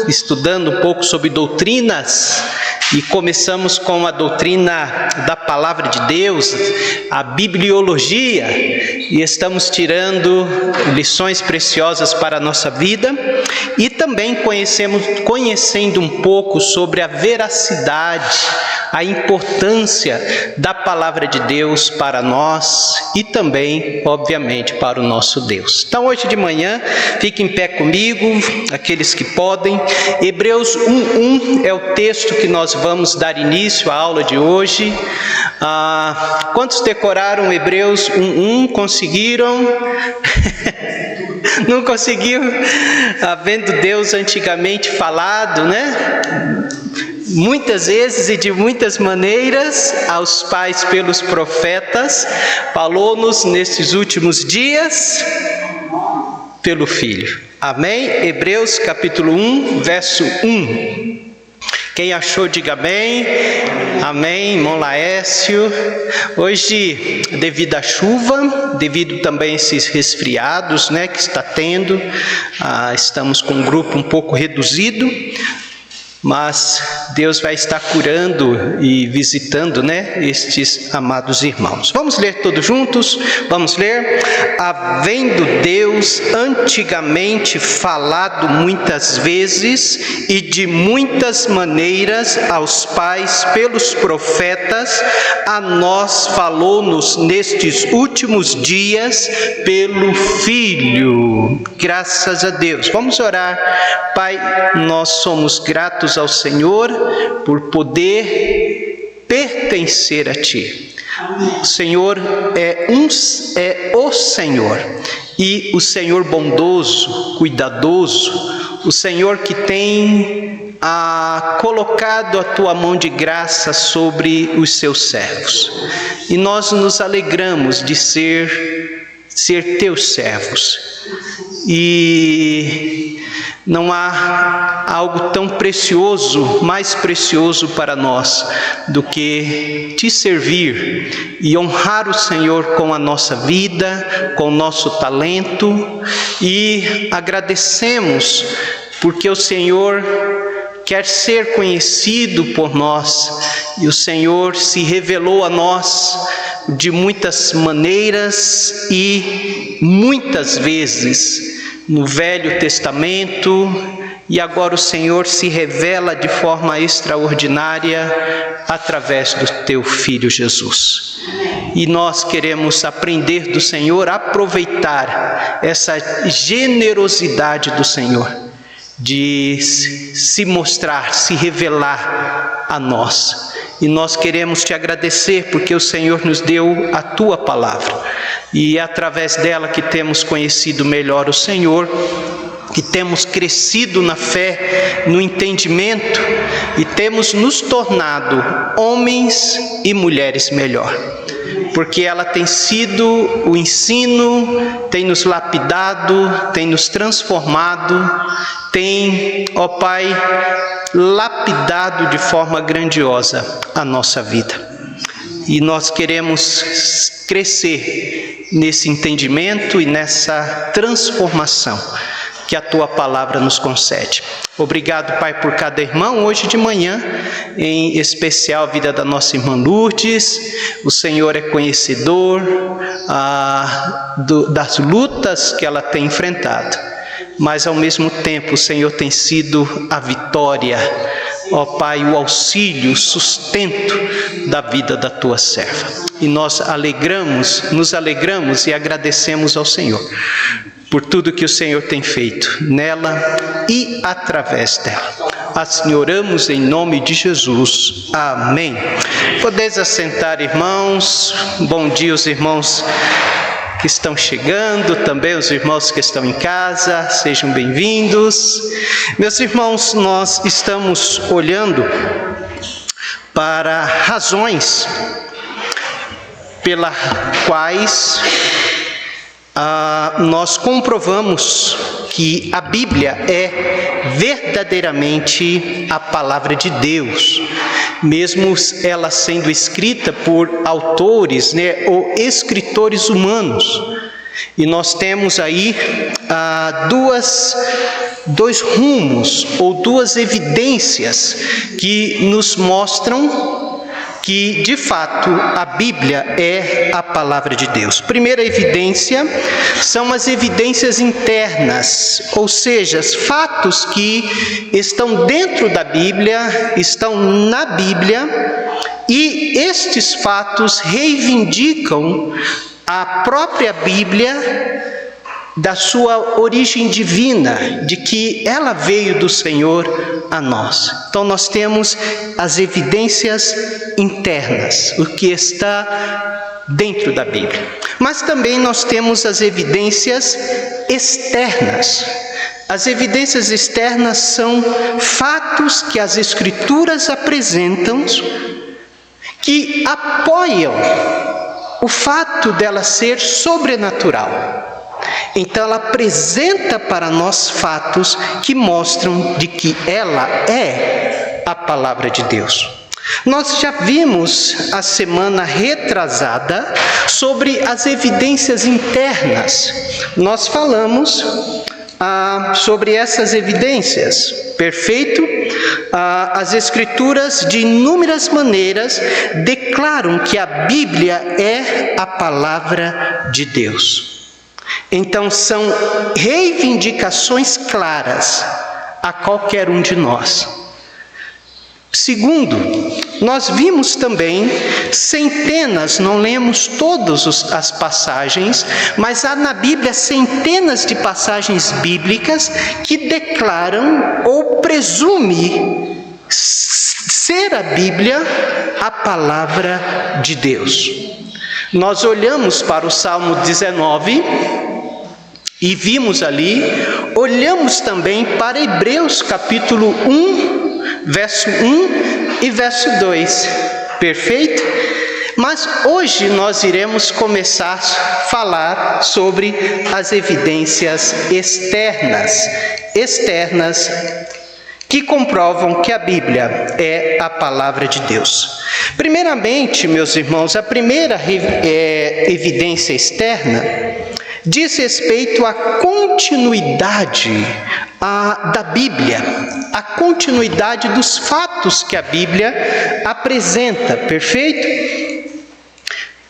estudando um pouco sobre doutrinas, e começamos com a doutrina da Palavra de Deus, a bibliologia, e estamos tirando lições preciosas para a nossa vida, e também conhecendo um pouco sobre a veracidade, a importância da Palavra de Deus para nós e também, obviamente, para o nosso Deus. Então, hoje de manhã, fique em pé comigo, aqueles que podem. Hebreus 1:1 é o texto que nós vamos dar início à aula de hoje. Quantos decoraram Hebreus 1:1? Conseguiram? Não conseguiu? Havendo Deus antigamente falado, né? Muitas vezes e de muitas maneiras aos pais pelos profetas, falou-nos nesses últimos dias pelo Filho. Amém? Hebreus capítulo 1, verso 1. Quem achou, diga amém. Amém, irmão Laércio. Hoje, devido à chuva, devido também a esses resfriados, né, que está tendo, estamos com um grupo um pouco reduzido, mas Deus vai estar curando e visitando, né, estes amados irmãos. Vamos ler todos juntos? Vamos ler. Havendo Deus antigamente falado muitas vezes e de muitas maneiras aos pais pelos profetas, a nós falou-nos nestes últimos dias pelo Filho. Graças a Deus. Vamos orar. Pai, nós somos gratos ao Senhor por poder pertencer a Ti. O Senhor é o Senhor, e o Senhor bondoso, cuidadoso, o Senhor que tem colocado a Tua mão de graça sobre os Seus servos. E nós nos alegramos de ser Teus servos. E não há algo tão precioso, mais precioso para nós do que Te servir e honrar o Senhor com a nossa vida, com o nosso talento, e agradecemos porque o Senhor quer ser conhecido por nós, e o Senhor se revelou a nós de muitas maneiras e muitas vezes no Velho Testamento, e agora o Senhor se revela de forma extraordinária através do Teu Filho Jesus. E nós queremos aprender do Senhor, aproveitar essa generosidade do Senhor de se mostrar, se revelar a nós. E nós queremos Te agradecer porque o Senhor nos deu a Tua palavra, e é através dela que temos conhecido melhor o Senhor, que temos crescido na fé, no entendimento, e temos nos tornado homens e mulheres melhor, porque ela tem sido o ensino, tem nos lapidado, tem nos transformado, tem, ó Pai, lapidado de forma grandiosa a nossa vida. E nós queremos crescer nesse entendimento e nessa transformação que a Tua palavra nos concede. Obrigado, Pai, por cada irmão hoje de manhã, em especial a vida da nossa irmã Lourdes. O Senhor é conhecedor das lutas que ela tem enfrentado, mas ao mesmo tempo o Senhor tem sido a vitória, ó Pai, o auxílio, o sustento da vida da Tua serva. E nós nos alegramos e agradecemos ao Senhor por tudo que o Senhor tem feito nela e através dela. Assim oramos em nome de Jesus. Amém. Podeis assentar, irmãos. Bom dia, os irmãos que estão chegando, também os irmãos que estão em casa, sejam bem-vindos. Meus irmãos, nós estamos olhando para razões pelas quais nós comprovamos que a Bíblia é verdadeiramente a palavra de Deus, mesmo ela sendo escrita por autores, né, ou escritores humanos. E nós temos aí dois rumos ou duas evidências que nos mostram que, de fato, a Bíblia é a palavra de Deus. Primeira evidência são as evidências internas, ou seja, os fatos que estão dentro da Bíblia, estão na Bíblia, e estes fatos reivindicam a própria Bíblia da sua origem divina, de que ela veio do Senhor a nós. Então nós temos as evidências internas, o que está dentro da Bíblia. Mas também nós temos as evidências externas. As evidências externas são fatos que as Escrituras apresentam, que apoiam o fato dela ser sobrenatural. Então ela apresenta para nós fatos que mostram de que ela é a palavra de Deus. Nós já vimos a semana retrasada sobre as evidências internas. Nós falamos sobre essas evidências, perfeito? As Escrituras, de inúmeras maneiras, declaram que a Bíblia é a palavra de Deus. Então, são reivindicações claras a qualquer um de nós. Segundo, nós vimos também centenas, não lemos todas as passagens, mas há na Bíblia centenas de passagens bíblicas que declaram ou presumem ser a Bíblia a palavra de Deus. Nós olhamos para o Salmo 19 e vimos ali, olhamos também para Hebreus capítulo 1, verso 1 e verso 2, perfeito? Mas hoje nós iremos começar a falar sobre as evidências externas que comprovam que a Bíblia é a palavra de Deus. Primeiramente, meus irmãos, a primeira evidência externa diz respeito à continuidade da Bíblia, a continuidade dos fatos que a Bíblia apresenta, perfeito?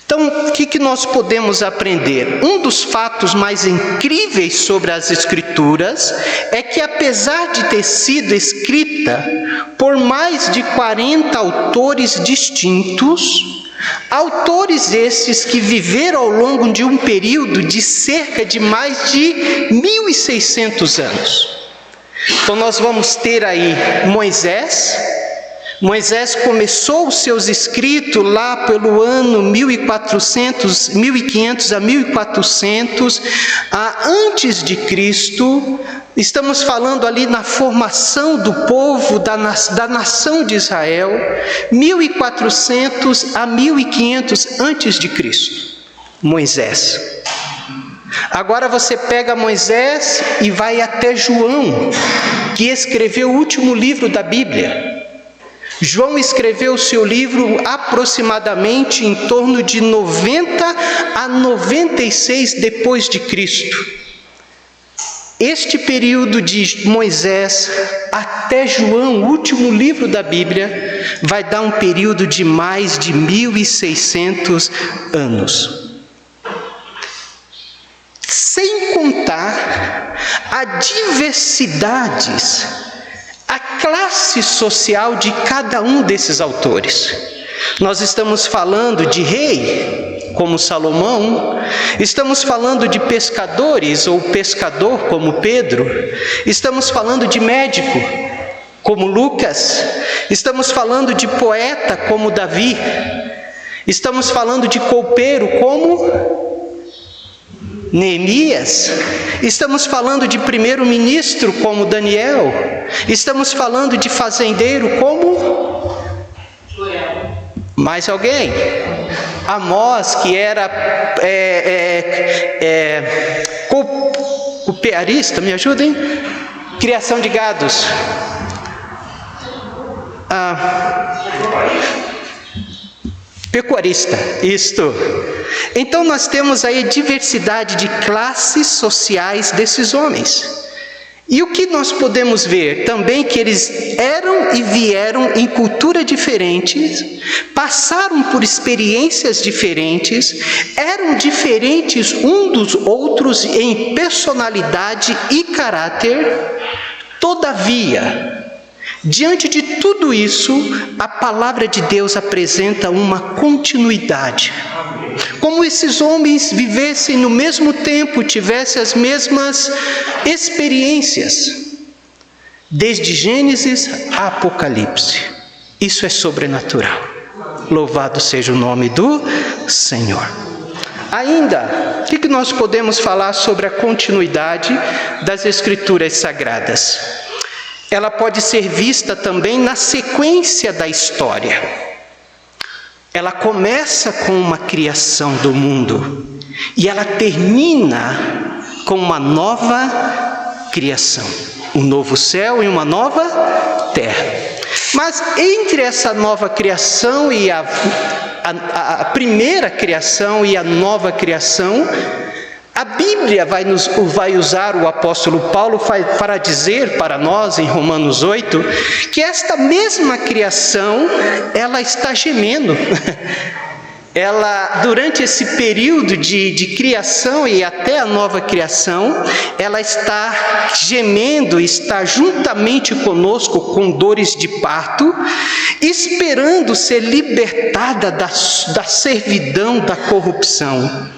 Então, o que nós podemos aprender? Um dos fatos mais incríveis sobre as Escrituras é que, apesar de ter sido escrita por mais de 40 autores distintos, autores esses que viveram ao longo de um período de cerca de mais de 1.600 anos. Então nós vamos ter aí Moisés começou os seus escritos lá pelo ano 1500 a 1400 antes de Cristo. Estamos falando ali na formação do povo, da nação de Israel, 1400 a 1500 antes de Cristo. Moisés. Agora você pega Moisés e vai até João, que escreveu o último livro da Bíblia. João escreveu o seu livro aproximadamente em torno de 90 a 96 depois de Cristo. Este período de Moisés até João, o último livro da Bíblia, vai dar um período de mais de 1.600 anos. Sem contar a diversidades, a classe social de cada um desses autores. Nós estamos falando de rei, como Salomão, estamos falando de pescadores ou pescador, como Pedro, estamos falando de médico, como Lucas, estamos falando de poeta, como Davi, estamos falando de copeiro, como Neemias, estamos falando de primeiro-ministro como Daniel, estamos falando de fazendeiro como mais alguém, Amós, que era copearista, me ajudem? Criação de gados. Pecuarista, isto. Então nós temos aí diversidade de classes sociais desses homens. E o que nós podemos ver? Também que eles eram e vieram em cultura diferentes, passaram por experiências diferentes, eram diferentes um dos outros em personalidade e caráter. Todavia, diante de tudo isso, a palavra de Deus apresenta uma continuidade. Como esses homens vivessem no mesmo tempo, tivessem as mesmas experiências, desde Gênesis a Apocalipse. Isso é sobrenatural. Louvado seja o nome do Senhor. Ainda, o que nós podemos falar sobre a continuidade das Escrituras Sagradas? Ela pode ser vista também na sequência da história. Ela começa com uma criação do mundo e ela termina com uma nova criação, um novo céu e uma nova terra. Mas entre essa nova criação e a primeira criação e a nova criação, a Bíblia vai usar o apóstolo Paulo para dizer para nós, em Romanos 8, que esta mesma criação, ela está gemendo. Ela, durante esse período de criação e até a nova criação, ela está gemendo, está juntamente conosco com dores de parto, esperando ser libertada da servidão, da corrupção.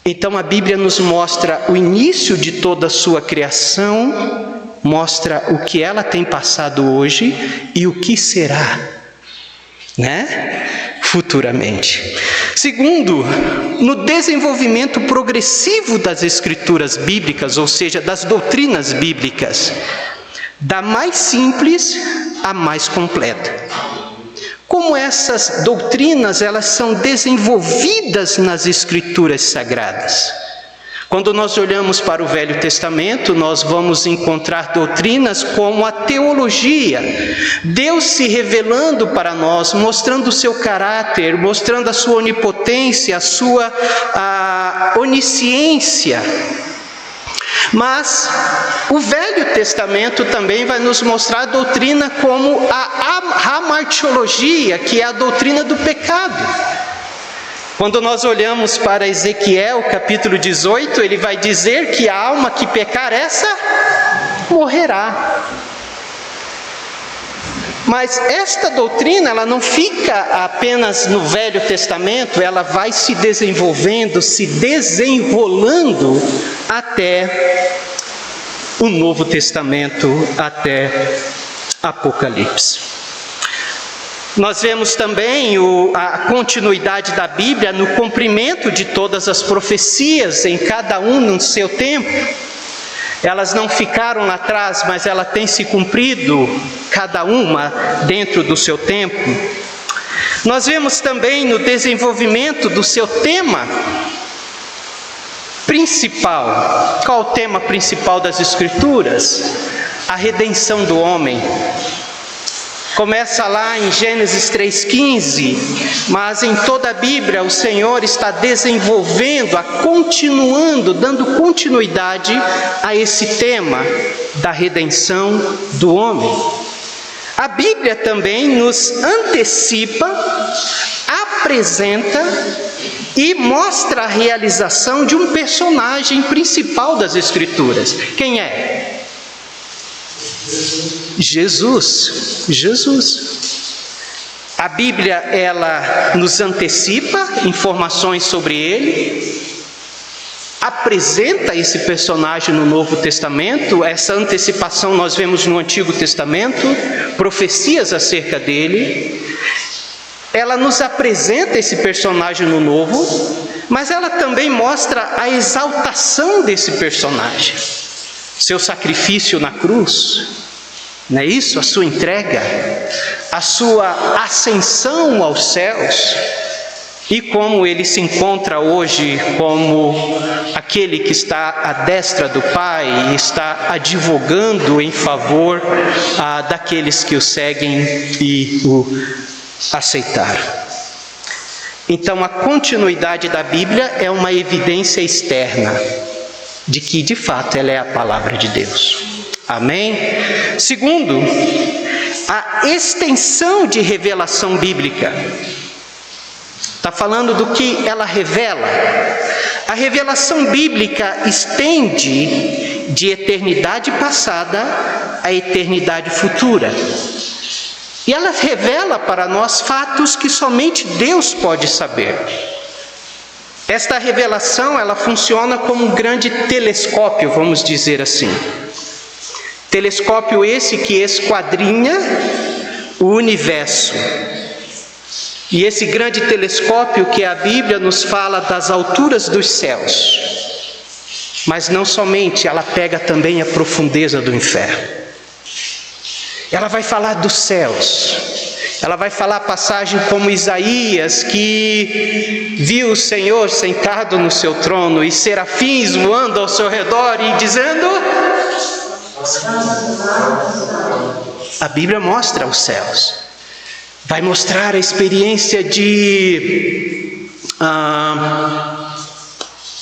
Então a Bíblia nos mostra o início de toda a sua criação, mostra o que ela tem passado hoje e o que será, futuramente. Segundo, no desenvolvimento progressivo das Escrituras bíblicas, ou seja, das doutrinas bíblicas, da mais simples à mais completa. Como essas doutrinas, elas são desenvolvidas nas Escrituras Sagradas. Quando nós olhamos para o Velho Testamento, nós vamos encontrar doutrinas como a teologia, Deus se revelando para nós, mostrando o seu caráter, mostrando a sua onipotência, a sua onisciência. Mas o Velho Testamento também vai nos mostrar a doutrina como a hamartiologia, que é a doutrina do pecado. Quando nós olhamos para Ezequiel, capítulo 18, ele vai dizer que a alma que pecar, essa morrerá. Mas esta doutrina, ela não fica apenas no Velho Testamento, ela vai se desenvolvendo, se desenrolando até o Novo Testamento, até Apocalipse. Nós vemos também a continuidade da Bíblia no cumprimento de todas as profecias, em cada um no seu tempo. Elas não ficaram lá atrás, mas ela tem se cumprido, cada uma dentro do seu tempo. Nós vemos também no desenvolvimento do seu tema principal. Qual o tema principal das Escrituras? A redenção do homem. Começa lá em Gênesis 3,15, mas em toda a Bíblia o Senhor está desenvolvendo, continuando, dando continuidade a esse tema da redenção do homem. A Bíblia também nos antecipa, apresenta e mostra a realização de um personagem principal das Escrituras. Quem é? Jesus. A Bíblia, ela nos antecipa informações sobre ele, apresenta esse personagem no Novo Testamento. Essa antecipação nós vemos no Antigo Testamento, profecias acerca dele. Ela nos apresenta esse personagem no Novo, mas ela também mostra a exaltação desse personagem, seu sacrifício na cruz, não é isso? A sua entrega, a sua ascensão aos céus, e como ele se encontra hoje como aquele que está à destra do Pai e está advogando em favor daqueles que o seguem e o aceitaram. Então a continuidade da Bíblia é uma evidência externa de que de fato ela é a palavra de Deus. Amém? Segundo, a extensão de revelação bíblica. Está falando do que ela revela. A revelação bíblica estende de eternidade passada à eternidade futura. E ela revela para nós fatos que somente Deus pode saber. Esta revelação, ela funciona como um grande telescópio, vamos dizer assim. Telescópio esse que esquadrinha o universo. E esse grande telescópio que a Bíblia nos fala das alturas dos céus. Mas não somente, ela pega também a profundeza do inferno. Ela vai falar dos céus. Ela vai falar passagem como Isaías, que viu o Senhor sentado no seu trono e serafins voando ao seu redor e dizendo... A Bíblia mostra os céus. Vai mostrar a experiência de...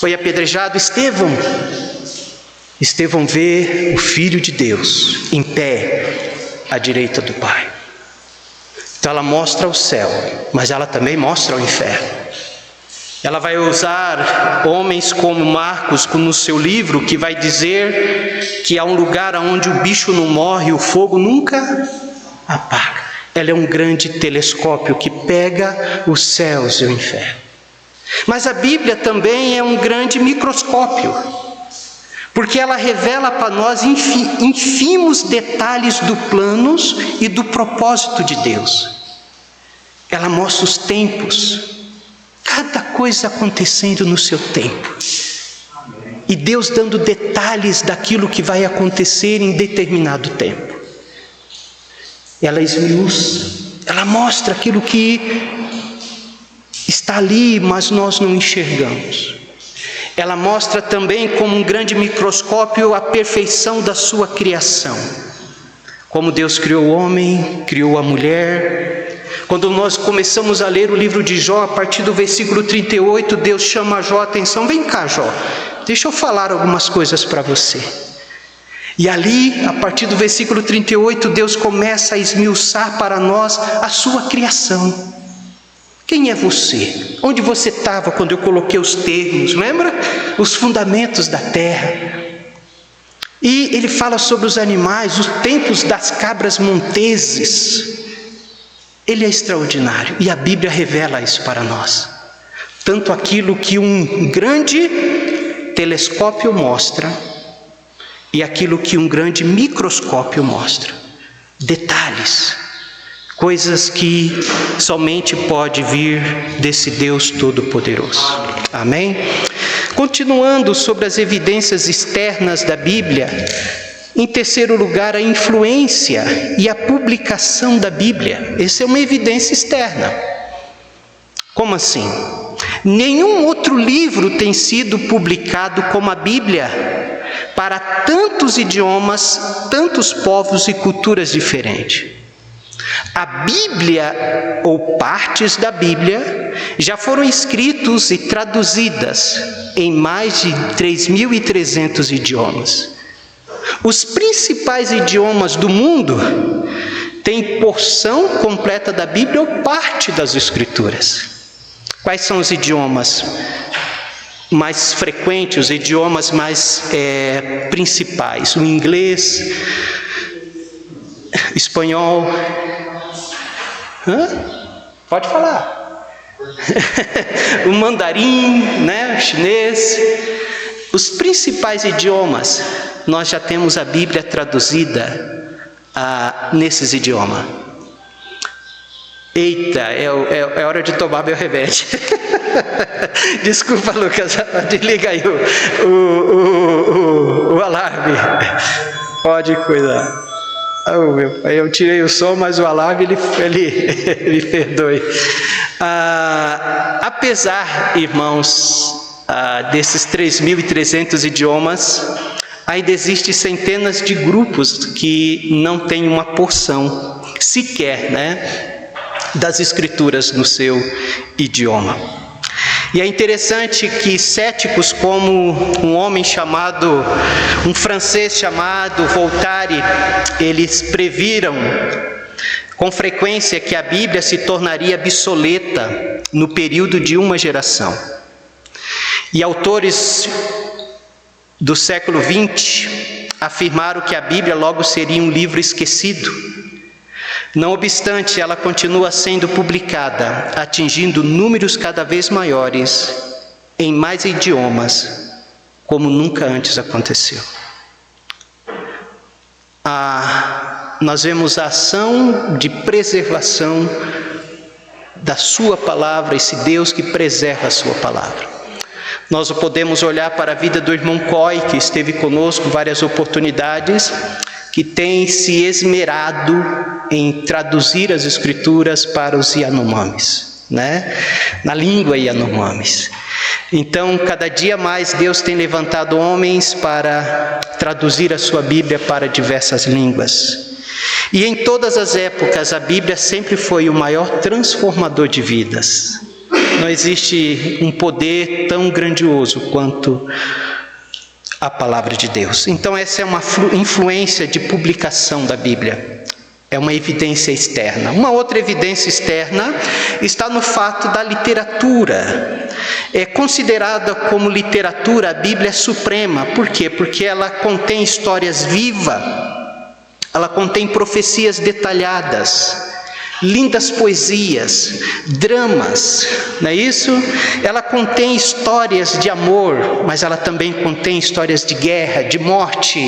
foi apedrejado Estevão. Estevão vê o Filho de Deus em pé à direita do Pai. Então ela mostra o céu, mas ela também mostra o inferno. Ela vai usar homens como Marcos no seu livro, que vai dizer que há um lugar onde o bicho não morre, o fogo nunca apaga. Ela é um grande telescópio que pega os céus e o inferno. Mas a Bíblia também é um grande microscópio, porque ela revela para nós ínfimos detalhes do planos e do propósito de Deus. Ela mostra os tempos, cada coisa acontecendo no seu tempo. E Deus dando detalhes daquilo que vai acontecer em determinado tempo. Ela esmiuça, ela mostra aquilo que está ali, mas nós não enxergamos. Ela mostra também como um grande microscópio a perfeição da sua criação. Como Deus criou o homem, criou a mulher. Quando nós começamos a ler o livro de Jó, a partir do versículo 38, Deus chama Jó a atenção. Vem cá, Jó, deixa eu falar algumas coisas para você. E ali, a partir do versículo 38, Deus começa a esmiuçar para nós a sua criação. Quem é você? Onde você estava quando eu coloquei os termos? Lembra? Os fundamentos da terra. E ele fala sobre os animais, os tempos das cabras monteses. Ele é extraordinário e a Bíblia revela isso para nós. Tanto aquilo que um grande telescópio mostra e aquilo que um grande microscópio mostra. Detalhes. Coisas que somente pode vir desse Deus Todo-Poderoso. Amém? Continuando sobre as evidências externas da Bíblia, em terceiro lugar, a influência e a publicação da Bíblia. Essa é uma evidência externa. Como assim? Nenhum outro livro tem sido publicado como a Bíblia para tantos idiomas, tantos povos e culturas diferentes. A Bíblia, ou partes da Bíblia, já foram escritos e traduzidas em mais de 3.300 idiomas. Os principais idiomas do mundo têm porção completa da Bíblia ou parte das Escrituras. Quais são os idiomas mais frequentes, os idiomas mais principais? O inglês, espanhol... Pode falar. O mandarim, né? O chinês. Os principais idiomas, nós já temos a Bíblia traduzida nesses idiomas. Eita, é hora de tomar meu remédio. Desculpa, Lucas, desliga aí o alarme. Pode cuidar. Oh, meu pai, eu tirei o som, mas o alarme ele perdoe. Apesar, irmãos, desses 3.300 idiomas, ainda existem centenas de grupos que não têm uma porção sequer, né, das Escrituras no seu idioma. E é interessante que céticos como um francês chamado Voltaire, eles previram com frequência que a Bíblia se tornaria obsoleta no período de uma geração. E autores do século XX afirmaram que a Bíblia logo seria um livro esquecido. Não obstante, ela continua sendo publicada, atingindo números cada vez maiores, em mais idiomas, como nunca antes aconteceu. Nós vemos a ação de preservação da sua palavra, esse Deus que preserva a sua palavra. Nós podemos olhar para a vida do irmão Coy, que esteve conosco várias oportunidades, que tem se esmerado em traduzir as escrituras para os Yanomamis, na língua Yanomamis. Então, cada dia mais Deus tem levantado homens para traduzir a sua Bíblia para diversas línguas. E em todas as épocas, a Bíblia sempre foi o maior transformador de vidas. Não existe um poder tão grandioso quanto a palavra de Deus. Então essa é uma influência de publicação da Bíblia. É uma evidência externa. Uma outra evidência externa está no fato da literatura. É considerada como literatura, a Bíblia é suprema. Por quê? Porque ela contém histórias vivas, ela contém profecias detalhadas, lindas poesias, dramas, não é isso? Ela contém histórias de amor, mas ela também contém histórias de guerra, de morte.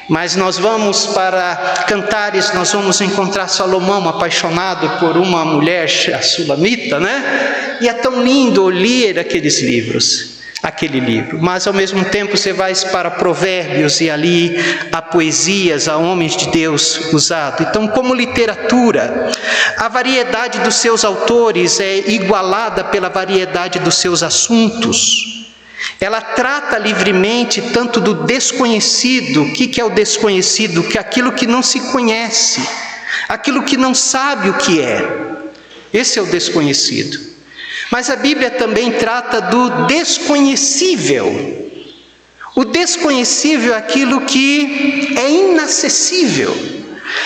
Mas nós vamos para Cantares, nós vamos encontrar Salomão apaixonado por uma mulher, a Sulamita, E é tão lindo ler aquele livro. Mas ao mesmo tempo você vai para Provérbios e ali há poesias, há homens de Deus usados. Então, como literatura, a variedade dos seus autores é igualada pela variedade dos seus assuntos. Ela trata livremente tanto do desconhecido. O que é o desconhecido? Que é aquilo que não se conhece, aquilo que não sabe o que é. Esse é o desconhecido. Mas a Bíblia também trata do desconhecível. O desconhecível é aquilo que é inacessível,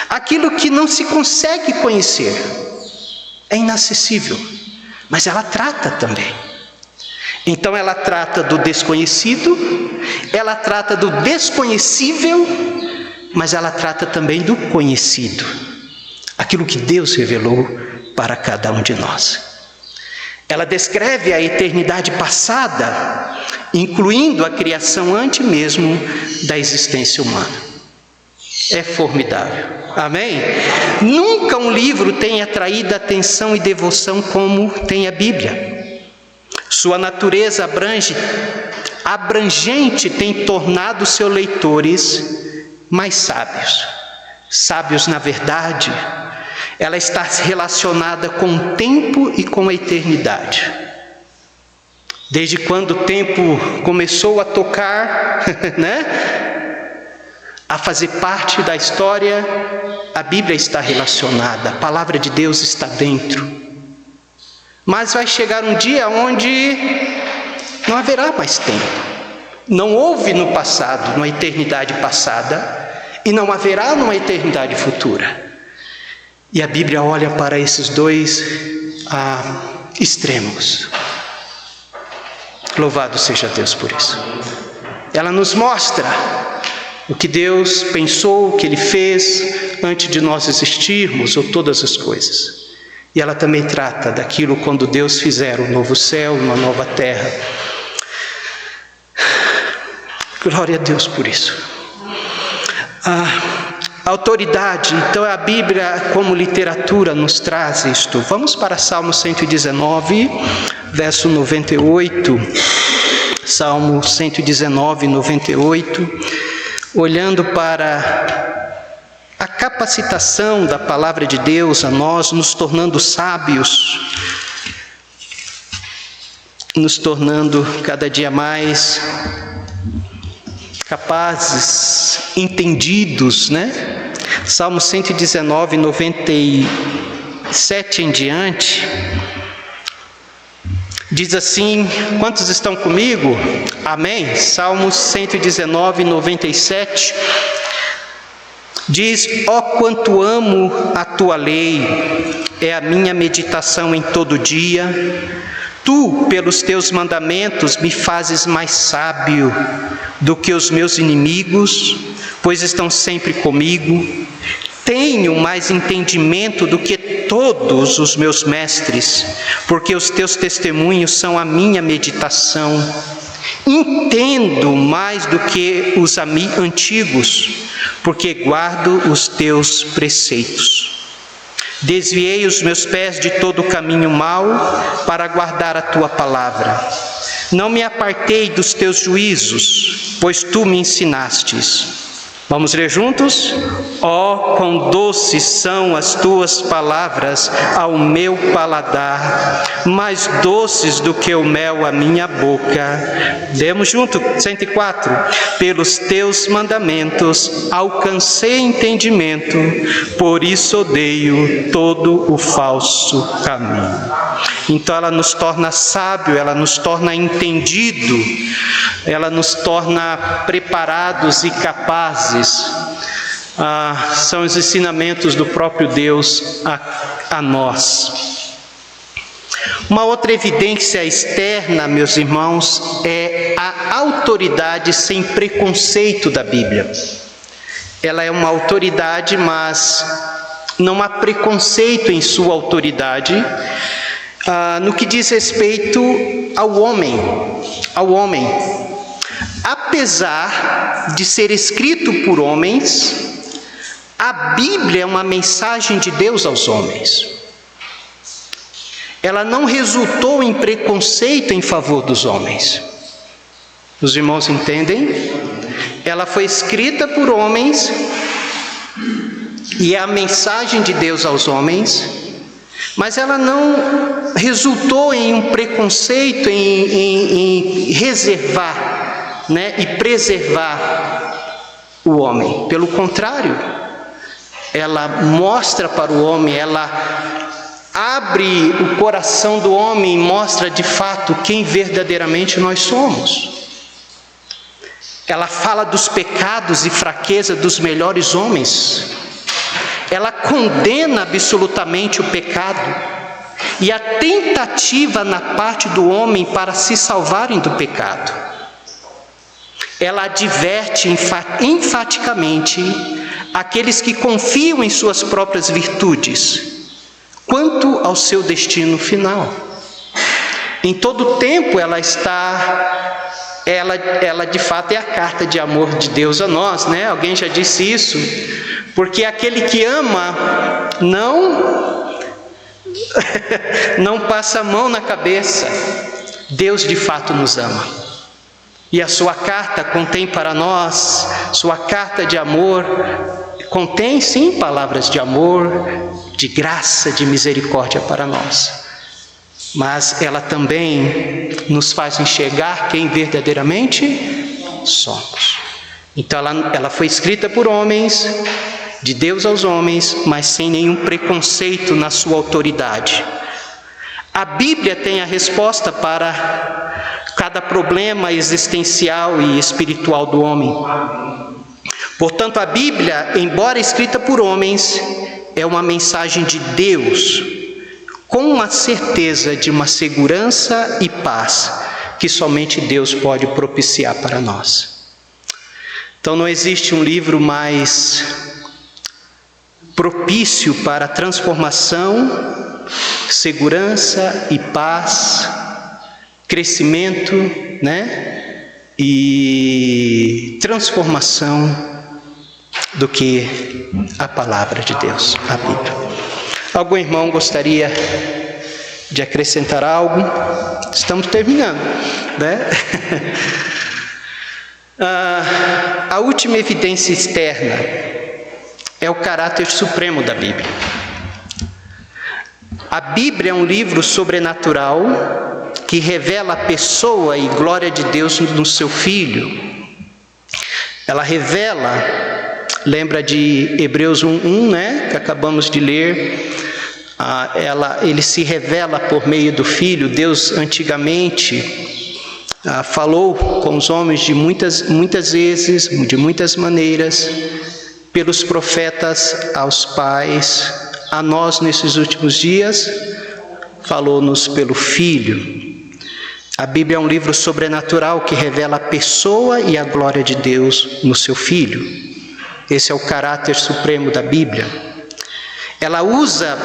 aquilo que não se consegue conhecer. É inacessível, mas ela trata também. Então ela trata do desconhecido, ela trata do desconhecível, mas ela trata também do conhecido, aquilo que Deus revelou para cada um de nós. Ela descreve a eternidade passada, incluindo a criação antes mesmo da existência humana. É formidável. Amém? Nunca um livro tem atraído atenção e devoção como tem a Bíblia. Sua natureza abrangente tem tornado seus leitores mais sábios. Sábios na verdade. Ela está relacionada com o tempo e com a eternidade. Desde quando o tempo começou a tocar, a fazer parte da história, a Bíblia está relacionada, a palavra de Deus está dentro. Mas vai chegar um dia onde não haverá mais tempo. Não houve no passado, numa eternidade passada, e não haverá numa eternidade futura. E a Bíblia olha para esses dois extremos. Louvado seja Deus por isso. Ela nos mostra o que Deus pensou, o que Ele fez antes de nós existirmos, ou todas as coisas. E ela também trata daquilo quando Deus fizer um novo céu, uma nova terra. Glória a Deus por isso. A autoridade, então a Bíblia como literatura nos traz isto. Vamos para Salmo 119, verso 98. Salmo 119, 98. Olhando para a capacitação da palavra de Deus a nós, nos tornando sábios, nos tornando cada dia mais capazes, entendidos, Salmo 119, 97 em diante, Diz assim, quantos estão comigo? Amém? Salmos 119, 97. Diz: ó quanto amo a tua lei, é a minha meditação em todo dia. Tu, pelos teus mandamentos, me fazes mais sábio do que os meus inimigos, pois estão sempre comigo. Tenho mais entendimento do que todos os meus mestres, porque os teus testemunhos são a minha meditação. Entendo mais do que os antigos, porque guardo os teus preceitos. Desviei os meus pés de todo o caminho mau, para guardar a tua palavra. Não me apartei dos teus juízos, pois tu me ensinastes. Vamos ler juntos? Ó, quão doces são as tuas palavras ao meu paladar, mais doces do que o mel à minha boca. Demos junto, 104. Pelos teus mandamentos alcancei entendimento, por isso odeio todo o falso caminho. Então ela nos torna sábio, ela nos torna entendido, ela nos torna preparados e capazes. São os ensinamentos do próprio Deus a nós. Uma outra evidência externa, meus irmãos, é a autoridade sem preconceito da Bíblia. Ela é uma autoridade, mas não há preconceito em sua autoridade, no que diz respeito ao homem. Apesar de ser escrito por homens, a Bíblia é uma mensagem de Deus aos homens. Ela não resultou em preconceito em favor dos homens. Os irmãos entendem? Ela foi escrita por homens e é a mensagem de Deus aos homens, mas ela não resultou em um preconceito, em reservar, e preservar o homem. Pelo contrário, ela mostra para o homem, ela abre o coração do homem e mostra de fato quem verdadeiramente nós somos. Ela fala dos pecados e fraquezas dos melhores homens. Ela condena absolutamente o pecado e a tentativa na parte do homem para se salvarem do pecado. Ela adverte enfaticamente aqueles que confiam em suas próprias virtudes quanto ao seu destino final. Em todo tempo ela de fato é a carta de amor de Deus a nós, Alguém já disse isso, porque aquele que ama não passa a mão na cabeça. Deus de fato nos ama. E a sua carta contém para nós, sua carta de amor, contém sim palavras de amor, de graça, de misericórdia para nós. Mas ela também nos faz enxergar quem verdadeiramente somos. Então ela foi escrita por homens, de Deus aos homens, mas sem nenhum preconceito na sua autoridade. A Bíblia tem a resposta para cada problema existencial e espiritual do homem. Portanto, a Bíblia, embora escrita por homens, é uma mensagem de Deus, com a certeza de uma segurança e paz que somente Deus pode propiciar para nós. Então não existe um livro mais propício para transformação, segurança e paz, crescimento, e transformação do que a palavra de Deus, a Bíblia. Algum irmão gostaria de acrescentar algo? Estamos terminando, A última evidência externa é o caráter supremo da Bíblia. A Bíblia é um livro sobrenatural que revela a pessoa e glória de Deus no seu Filho. Ela revela, lembra de Hebreus 1:1, que acabamos de ler, ele se revela por meio do Filho. Deus antigamente falou com os homens de muitas vezes, de muitas maneiras, pelos profetas aos pais. A nós, nesses últimos dias, falou-nos pelo Filho. A Bíblia é um livro sobrenatural que revela a pessoa e a glória de Deus no seu Filho. Esse é o caráter supremo da Bíblia. Ela usa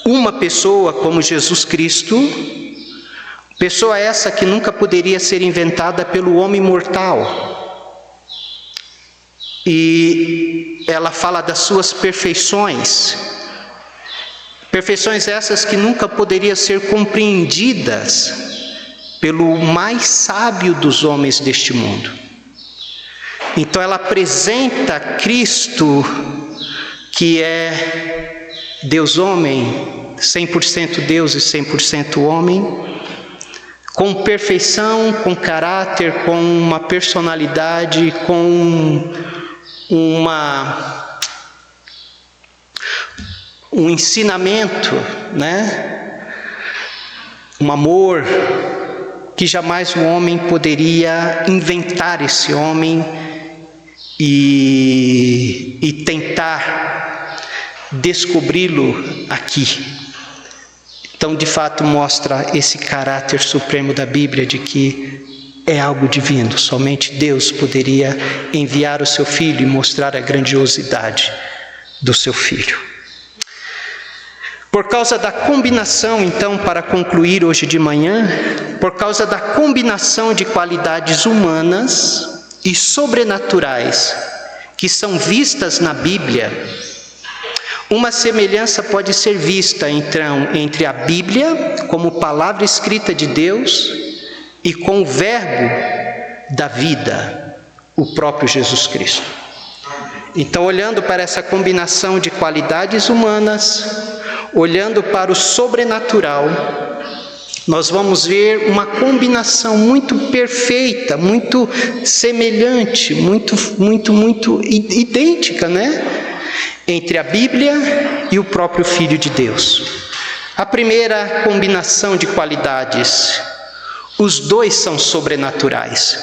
uma pessoa como Jesus Cristo, pessoa essa que nunca poderia ser inventada pelo homem mortal. E ela fala das suas perfeições, perfeições essas que nunca poderiam ser compreendidas pelo mais sábio dos homens deste mundo. Então ela apresenta Cristo, que é Deus homem, 100% Deus e 100% homem, com perfeição, com caráter, com uma personalidade, com um ensinamento, um amor que jamais o homem poderia inventar esse homem e tentar descobri-lo aqui. Então, de fato, mostra esse caráter supremo da Bíblia de que é algo divino. Somente Deus poderia enviar o seu Filho e mostrar a grandiosidade do seu Filho. Por causa da combinação, então, para concluir hoje de manhã, por causa da combinação de qualidades humanas e sobrenaturais que são vistas na Bíblia, uma semelhança pode ser vista, então, entre a Bíblia, como palavra escrita de Deus, e com o Verbo da vida, o próprio Jesus Cristo. Então, olhando para essa combinação de qualidades humanas, olhando para o sobrenatural, nós vamos ver uma combinação muito perfeita, muito semelhante, muito idêntica, entre a Bíblia e o próprio Filho de Deus. A primeira combinação de qualidades, os dois são sobrenaturais.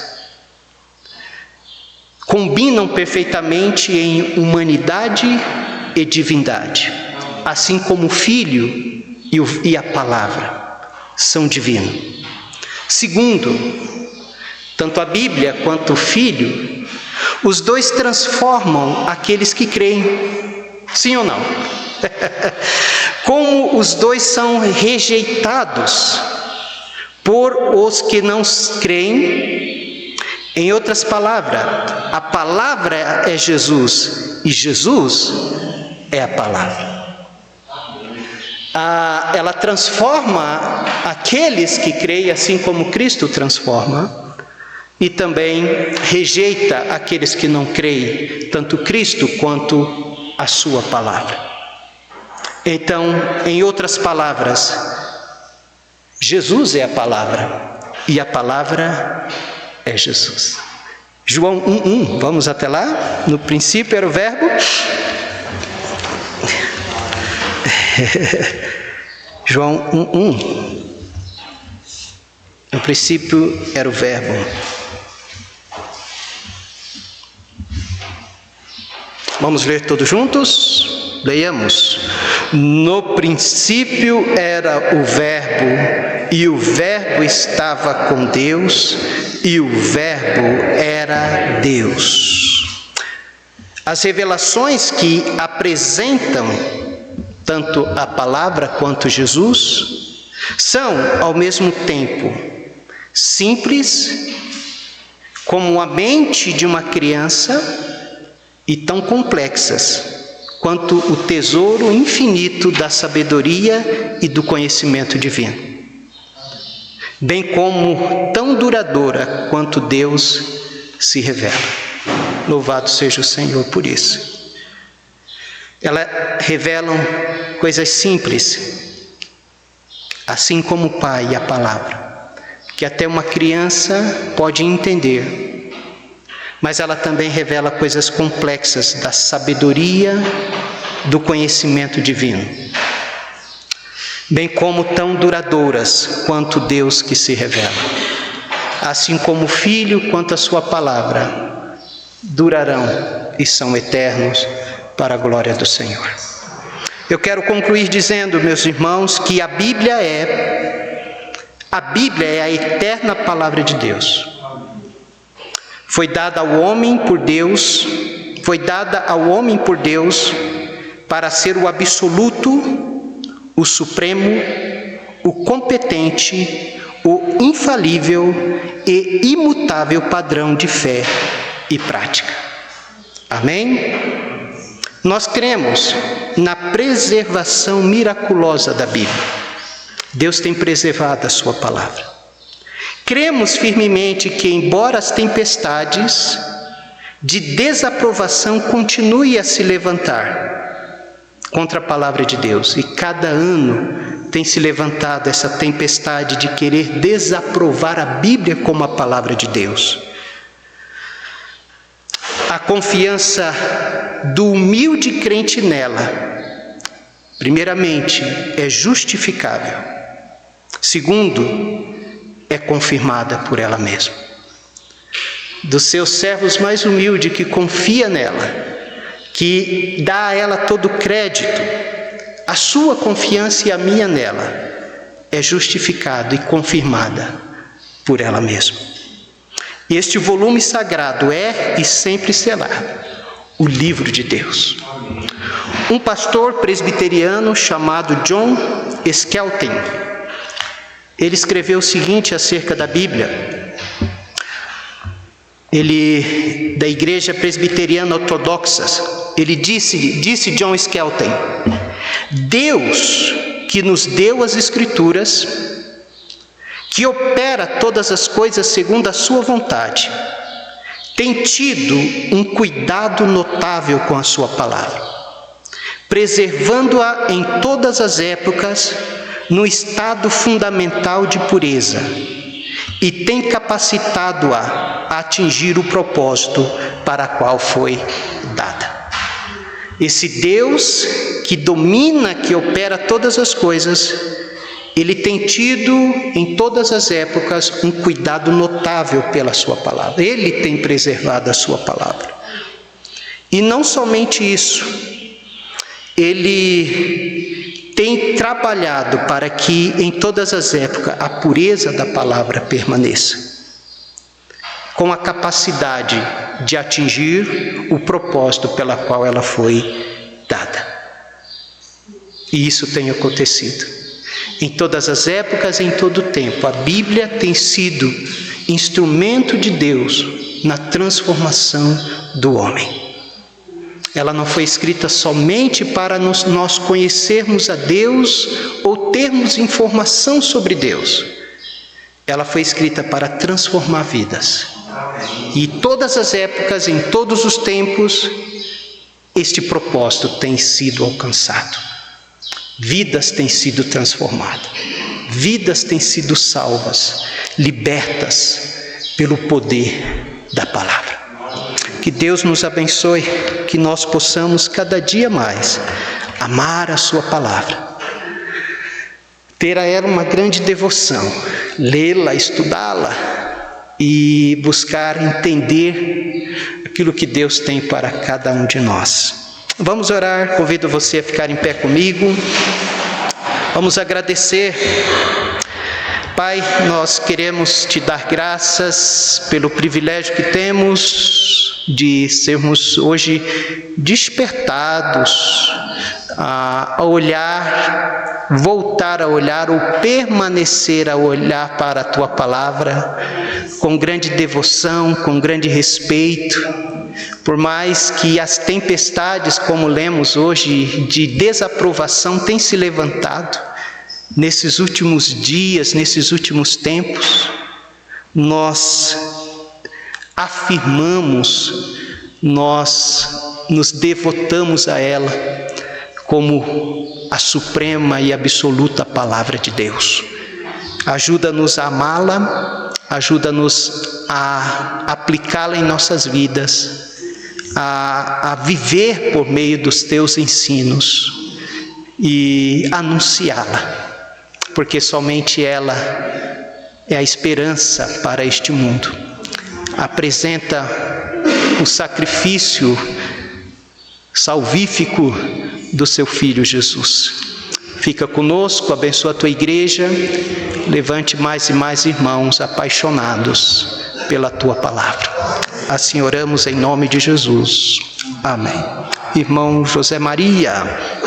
Combinam perfeitamente em humanidade e divindade, assim como o Filho e a Palavra são divinos. Segundo, tanto a Bíblia quanto o Filho, os dois transformam aqueles que creem. Sim ou não? Como os dois são rejeitados por os que não creem, em outras palavras, a palavra é Jesus e Jesus é a palavra. Ela transforma aqueles que creem, assim como Cristo transforma, e também rejeita aqueles que não creem, tanto Cristo quanto a sua palavra. Então, em outras palavras, Jesus é a palavra e a palavra é Jesus. João 1:1, vamos até lá? No princípio era o Verbo. João 1:1. No princípio era o Verbo. Vamos ler todos juntos? Leiamos. No princípio era o Verbo, e o Verbo estava com Deus, e o Verbo era Deus. As revelações que apresentam tanto a palavra quanto Jesus são, ao mesmo tempo, simples como a mente de uma criança e tão complexas quanto o tesouro infinito da sabedoria e do conhecimento divino, bem como tão duradoura quanto Deus se revela. Louvado seja o Senhor por isso. Elas revelam coisas simples, assim como o Pai e a Palavra, que até uma criança pode entender, mas ela também revela coisas complexas da sabedoria, do conhecimento divino. bem como tão duradouras quanto Deus que se revela. Assim como o Filho quanto a sua palavra durarão e são eternos para a glória do Senhor. Eu quero concluir dizendo, meus irmãos, que a Bíblia é a eterna palavra de Deus. Foi dada ao homem por Deus para ser o absoluto, o supremo, o competente, o infalível e imutável padrão de fé e prática. Amém? Nós cremos na preservação miraculosa da Bíblia. Deus tem preservado a sua palavra. Cremos firmemente que, embora as tempestades de desaprovação continuem a se levantar contra a palavra de Deus, e cada ano tem se levantado essa tempestade de querer desaprovar a Bíblia como a palavra de Deus, a confiança do humilde crente nela, primeiramente, é justificável. Segundo, é confirmada por ela mesma. Dos seus servos mais humildes que confia nela, que dá a ela todo o crédito, a sua confiança e a minha nela é justificada e confirmada por ela mesma. E este volume sagrado é e sempre será o livro de Deus. Um pastor presbiteriano chamado John Skelton, ele escreveu o seguinte acerca da Bíblia. Ele, da Igreja Presbiteriana Ortodoxa, ele disse John Skelton: Deus que nos deu as Escrituras, que opera todas as coisas segundo a sua vontade, tem tido um cuidado notável com a sua palavra, preservando-a em todas as épocas no estado fundamental de pureza, e tem capacitado-a a atingir o propósito para o qual foi dada. Esse Deus que domina, que opera todas as coisas, ele tem tido em todas as épocas um cuidado notável pela sua palavra. Ele tem preservado a sua palavra. E não somente isso, ele tem trabalhado para que em todas as épocas a pureza da palavra permaneça, com a capacidade de atingir o propósito pela qual ela foi dada. E isso tem acontecido. Em todas as épocas, em todo o tempo, a Bíblia tem sido instrumento de Deus na transformação do homem. Ela não foi escrita somente para nós conhecermos a Deus ou termos informação sobre Deus. Ela foi escrita para transformar vidas. E em todas as épocas, em todos os tempos, este propósito tem sido alcançado. Vidas têm sido transformadas, vidas têm sido salvas, libertas pelo poder da palavra. Que Deus nos abençoe, que nós possamos cada dia mais amar a sua palavra, ter a ela uma grande devoção, lê-la, estudá-la e buscar entender aquilo que Deus tem para cada um de nós. Vamos orar, convido você a ficar em pé comigo. Vamos agradecer. Pai, nós queremos te dar graças pelo privilégio que temos de sermos hoje despertados a olhar, voltar a olhar ou permanecer a olhar para a Tua Palavra com grande devoção, com grande respeito. Por mais que as tempestades, como lemos hoje, de desaprovação tenham se levantado nesses últimos dias, nesses últimos tempos, nós afirmamos, nós nos devotamos a ela como a suprema e absoluta palavra de Deus. Ajuda-nos a amá-la, ajuda-nos a aplicá-la em nossas vidas, a viver por meio dos teus ensinos e anunciá-la porque somente ela é a esperança para este mundo. Apresenta o sacrifício salvífico do seu Filho Jesus. Fica conosco, abençoa a tua igreja, levante mais e mais irmãos apaixonados pela tua palavra. Assim oramos em nome de Jesus. Amém. Irmão José Maria.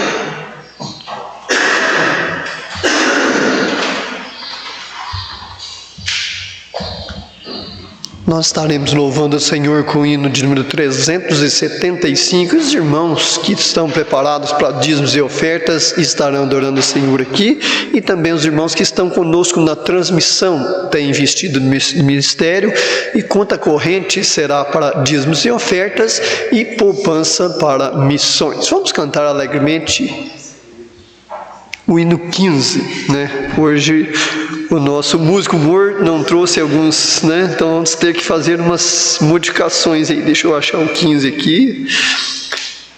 Nós estaremos louvando o Senhor com o hino de número 375. Os irmãos que estão preparados para dízimos e ofertas estarão adorando o Senhor aqui. E também os irmãos que estão conosco na transmissão têm investido no ministério. E conta corrente será para dízimos e ofertas e poupança para missões. Vamos cantar alegremente o hino 15, né? Hoje o nosso músico Moore não trouxe alguns, né? Então vamos ter que fazer umas modificações aí. Deixa eu achar o 15 aqui.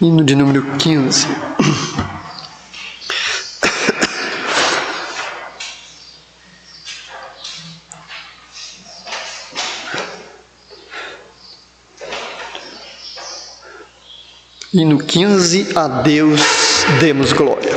Hino de número 15. Hino 15, a Deus demos glória.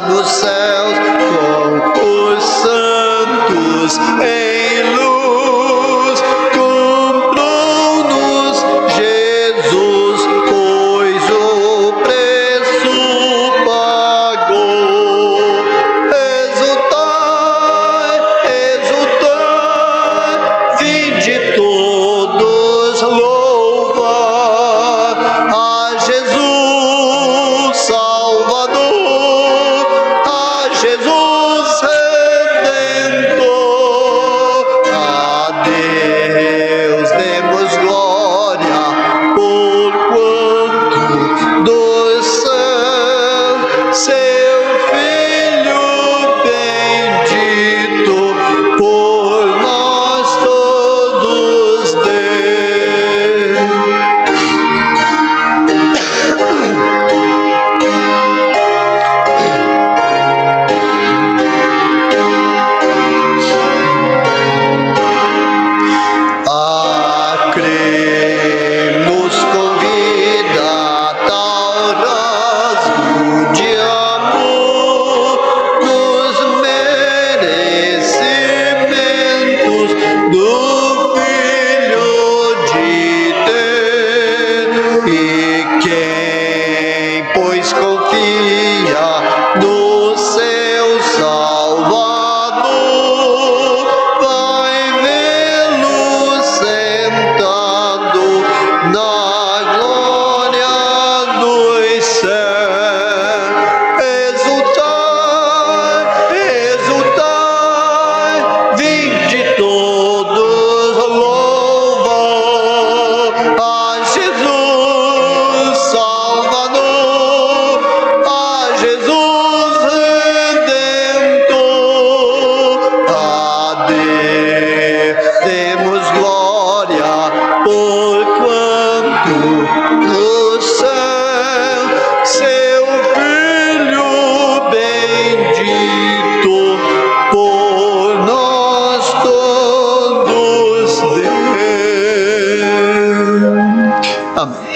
Nos céus com os santos.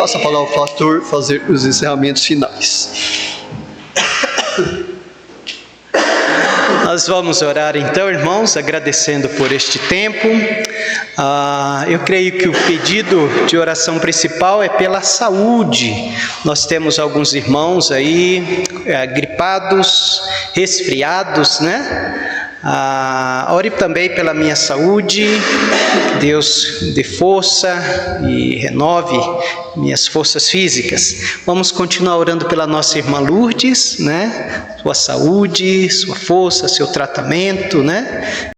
passo a palavra para o pastor fazer os encerramentos finais. Nós vamos orar então, irmãos, agradecendo por este tempo. Eu creio que o pedido de oração principal é pela saúde. Nós temos alguns irmãos aí gripados, resfriados, né? Ore também pela minha saúde, Deus dê força e renove minhas forças físicas. Vamos continuar orando pela nossa irmã Lourdes, né? Sua saúde, sua força, seu tratamento, né?